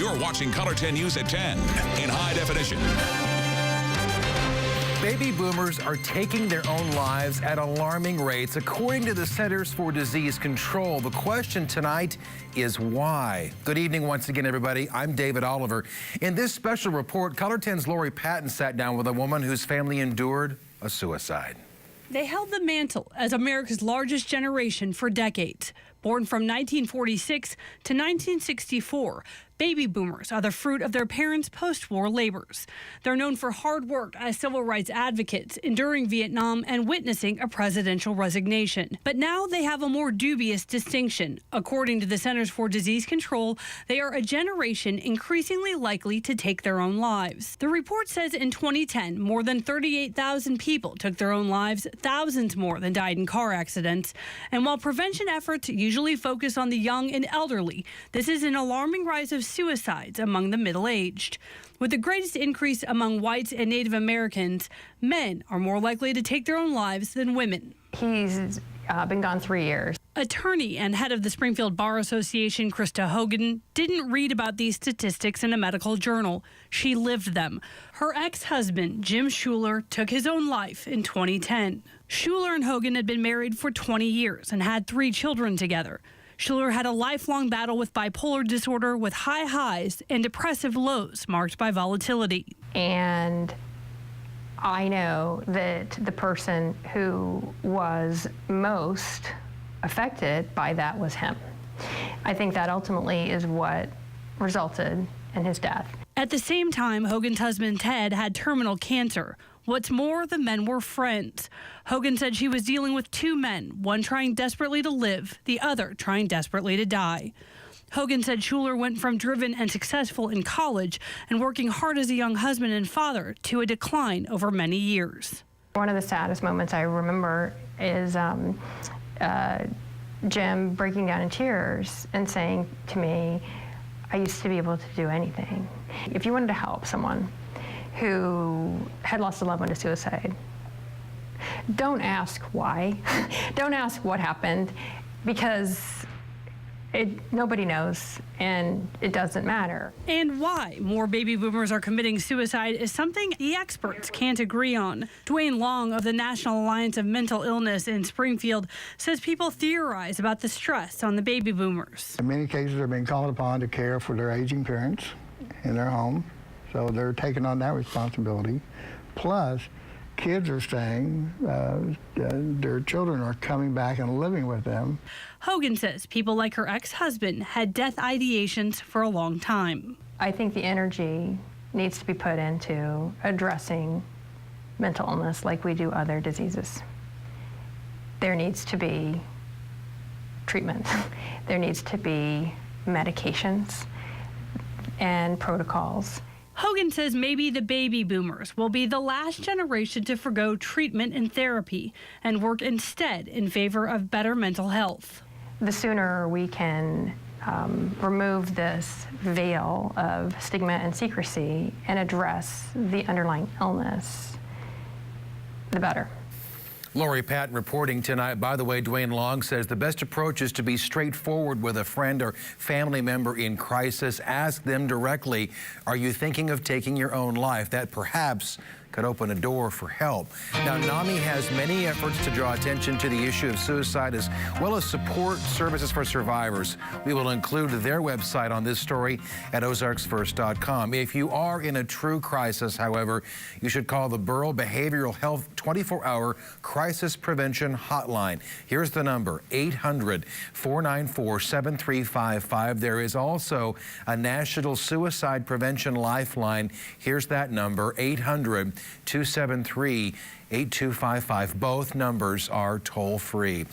You're watching Color 10 News at 10 in high definition. Baby boomers are taking their own lives at alarming rates, according to the Centers for Disease Control. The question tonight is why? Good evening once again, everybody. I'm David Oliver. In this special report, Color 10's Lori Patton sat down with a woman whose family endured a suicide. They held the mantle as America's largest generation for decades. Born from 1946 to 1964, baby boomers are the fruit of their parents' post-war labors. They're known for hard work as civil rights advocates, enduring Vietnam and witnessing a presidential resignation. But now they have a more dubious distinction. According to the Centers for Disease Control, they are a generation increasingly likely to take their own lives. The report says in 2010, more than 38,000 people took their own lives, thousands more than died in car accidents. And while prevention efforts usually focus on the young and elderly, this is an alarming rise of suicides among the middle-aged. With the greatest increase among whites and Native Americans, men are more likely to take their own lives than women. He's been gone 3 years. Attorney and head of the Springfield Bar Association, Krista Hogan, didn't read about these statistics in a medical journal. She lived them. Her ex-husband, Jim Schuler, took his own life in 2010. Schuler and Hogan had been married for 20 years and had 3 children together. Schuler had a lifelong battle with bipolar disorder with high highs and depressive lows marked by volatility. And I know that the person who was most affected by that was him. I think that ultimately is what resulted in his death. At the same time, Hogan's husband, Ted, had terminal cancer. What's more, the men were friends. Hogan said she was dealing with 2 men, one trying desperately to live, the other trying desperately to die. Hogan said Schuler went from driven and successful in college and working hard as a young husband and father to a decline over many years. One of the saddest moments I remember is Jim breaking down in tears and saying to me, I used to be able to do anything. If you wanted to help someone who had lost a loved one to suicide, don't ask why. Don't ask what happened, because nobody knows, and it doesn't matter. And why more baby boomers are committing suicide is something the experts can't agree on. Dwayne Long of the National Alliance of Mental Illness in Springfield says people theorize about the stress on the baby boomers. In many cases, they're being called upon to care for their aging parents in their home, so they're taking on that responsibility. Plus, kids are staying, their children are coming back and living with them. Hogan says people like her ex-husband had death ideations for a long time. I think the energy needs to be put into addressing mental illness like we do other diseases. There needs to be treatment. There needs to be medications and protocols. Hogan says maybe the baby boomers will be the last generation to forgo treatment and therapy and work instead in favor of better mental health. The sooner we can remove this veil of stigma and secrecy and address the underlying illness, the better. Lori Patton reporting tonight. By the way, Dwayne Long says the best approach is to be straightforward with a friend or family member in crisis. Ask them directly, are you thinking of taking your own life? That perhaps could open a door for help. Now, NAMI has many efforts to draw attention to the issue of suicide as well as support services for survivors. We will include their website on this story at ozarksfirst.com. If you are in a true crisis, however, you should call the Burrell Behavioral Health 24-hour crisis prevention hotline. Here's the number, 800-494-7355. There is also a National Suicide Prevention Lifeline. Here's that number, 800-273-8255. Both numbers are toll-free.